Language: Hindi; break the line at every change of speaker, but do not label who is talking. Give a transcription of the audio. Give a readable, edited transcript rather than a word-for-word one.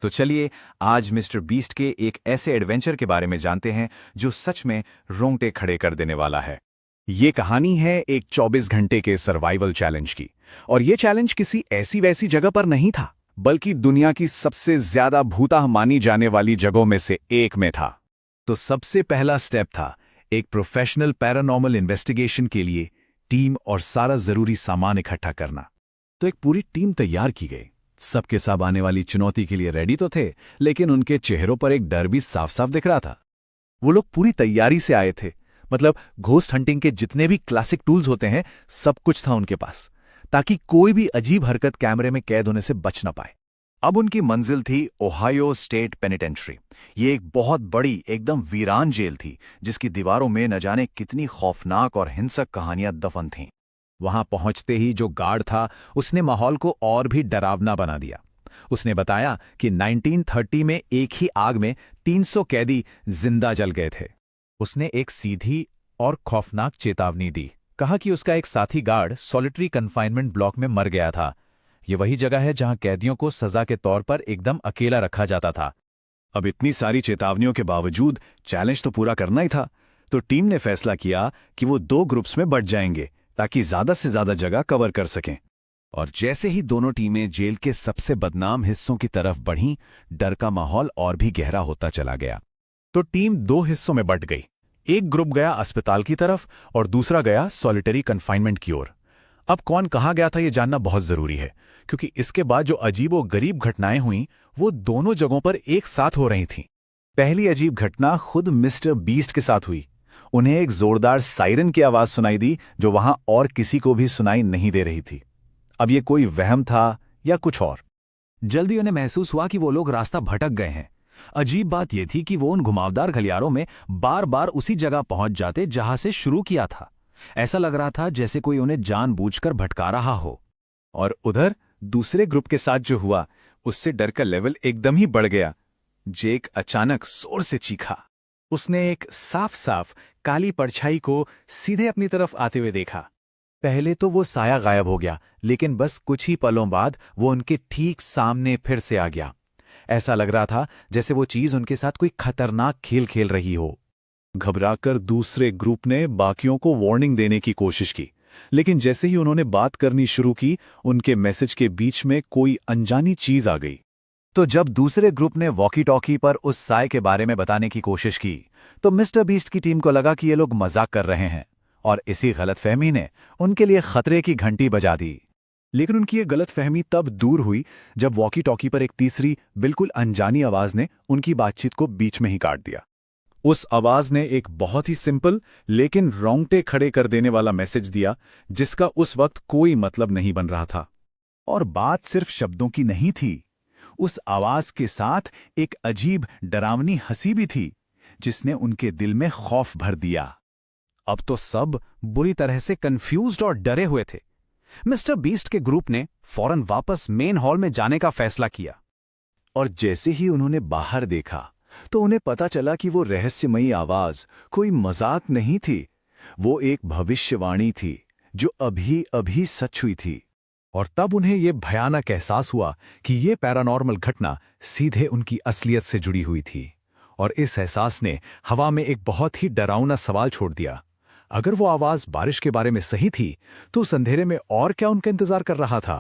तो चलिए आज मिस्टर बीस्ट के एक ऐसे एडवेंचर के बारे में जानते हैं जो सच में रोंगटे खड़े कर देने वाला है।
ये कहानी है एक 24 घंटे के सर्वाइवल चैलेंज की। और ये चैलेंज किसी ऐसी वैसी जगह पर नहीं था, बल्कि दुनिया की सबसे ज्यादा भूताह मानी जाने वाली जगहों में से एक में था।
तो सबसे पहला स्टेप था एक प्रोफेशनल पैरानॉर्मल इन्वेस्टिगेशन के लिए टीम और सारा जरूरी सामान इकट्ठा करना। तो एक पूरी टीम तैयार की गई। सबके सब आने वाली चुनौती के लिए रेडी तो थे, लेकिन उनके चेहरों पर एक डर भी साफ साफ दिख रहा था। वो लोग पूरी तैयारी से आए थे, मतलब घोस्ट हंटिंग के जितने भी क्लासिक टूल्स होते हैं सब कुछ था उनके पास, ताकि कोई भी अजीब हरकत कैमरे में कैद होने से बच ना पाए। अब उनकी मंजिल थी ओहायो स्टेट पेनिटेंट्री। ये एक बहुत बड़ी एकदम वीरान जेल थी, जिसकी दीवारों में न जाने कितनी खौफनाक और हिंसक कहानियां दफन थीं।
वहां पहुंचते ही जो गार्ड था उसने माहौल को और भी डरावना बना दिया। उसने बताया कि 1930 में एक ही आग में 300 कैदी जिंदा जल गए थे। उसने एक सीधी और खौफनाक चेतावनी दी। कहा कि उसका एक साथी गार्ड सॉलिटरी कन्फाइनमेंट ब्लॉक में मर गया था। ये वही जगह है जहां कैदियों को सजा के तौर पर एकदम अकेला रखा जाता था।
अब इतनी सारी चेतावनियों के बावजूद चैलेंज तो पूरा करना ही था, तो टीम ने फैसला किया कि वो 2 ग्रुप्स में बंट जाएंगे ताकि ज्यादा से ज्यादा जगह कवर कर सकें। और जैसे ही दोनों टीमें जेल के सबसे बदनाम हिस्सों की तरफ बढ़ीं, डर का माहौल और भी गहरा होता चला गया।
तो टीम 2 हिस्सों में बंट गई। एक ग्रुप गया अस्पताल की तरफ और दूसरा गया सॉलिटरी कन्फाइनमेंट की ओर। अब कौन कहाँ गया था ये जानना बहुत जरूरी है, क्योंकि इसके बाद जो अजीब और गरीब घटनाएं हुईं वो दोनों जगहों पर एक साथ हो रही थीं।
पहली अजीब घटना खुद मिस्टर बीस्ट के साथ हुई। उन्हें एक जोरदार सायरन की आवाज सुनाई दी जो वहां और किसी को भी सुनाई नहीं दे रही थी। अब ये कोई वहम था या कुछ और।
जल्दी उन्हें महसूस हुआ कि वो लोग रास्ता भटक गए हैं। अजीब बात यह थी कि वो उन घुमावदार गलियारों में बार बार उसी जगह पहुंच जाते जहां से शुरू किया था। ऐसा लग रहा था जैसे कोई उन्हें जानबूझकर भटका रहा हो।
और उधर दूसरे ग्रुप के साथ जो हुआ उससे डर का लेवल एकदम ही बढ़ गया। जेक अचानक जोर से चीखा।
उसने एक साफ साफ काली परछाई को सीधे अपनी तरफ आते हुए देखा।
पहले तो वो साया गायब हो गया, लेकिन बस कुछ ही पलों बाद वो उनके ठीक सामने फिर से आ गया। ऐसा लग रहा था जैसे वो चीज उनके साथ कोई खतरनाक खेल खेल रही हो। घबराकर दूसरे ग्रुप ने बाकियों को वार्निंग देने की कोशिश की, लेकिन जैसे ही उन्होंने बात करनी शुरू की, उनके मैसेज के बीच में कोई अनजानी चीज आ गई। तो जब दूसरे ग्रुप ने वॉकी टॉकी पर उस साय के बारे में बताने की कोशिश की, तो मिस्टर बीस्ट की टीम को लगा कि ये लोग मजाक कर रहे हैं, और इसी गलतफहमी ने उनके लिए खतरे की घंटी बजा दी। लेकिन उनकी ये गलतफहमी तब दूर हुई जब वॉकी टॉकी पर एक तीसरी बिल्कुल अनजानी आवाज ने उनकी बातचीत को बीच में ही काट दिया। उस आवाज ने एक बहुत ही सिंपल लेकिन रोंगटे खड़े कर देने वाला मैसेज दिया, जिसका उस वक्त कोई मतलब नहीं बन रहा था। और बात सिर्फ शब्दों की नहीं थी। उस आवाज के साथ एक अजीब डरावनी हंसी भी थी, जिसने उनके दिल में खौफ भर दिया।
अब तो सब बुरी तरह से कंफ्यूज्ड और डरे हुए थे। मिस्टर बीस्ट के ग्रुप ने फौरन वापस मेन हॉल में जाने का फैसला किया।
और जैसे ही उन्होंने बाहर देखा तो उन्हें पता चला कि वो रहस्यमयी आवाज कोई मजाक नहीं थी। वो एक भविष्यवाणी थी जो अभी अभी सच हुई थी।
और तब उन्हें यह भयानक एहसास हुआ कि ये पैरानॉर्मल घटना सीधे उनकी असलियत से जुड़ी हुई थी। और इस एहसास ने हवा में एक बहुत ही डरावना सवाल छोड़ दिया। अगर वो आवाज बारिश के बारे में सही थी, तो उस अंधेरे में और क्या उनका इंतजार कर रहा था?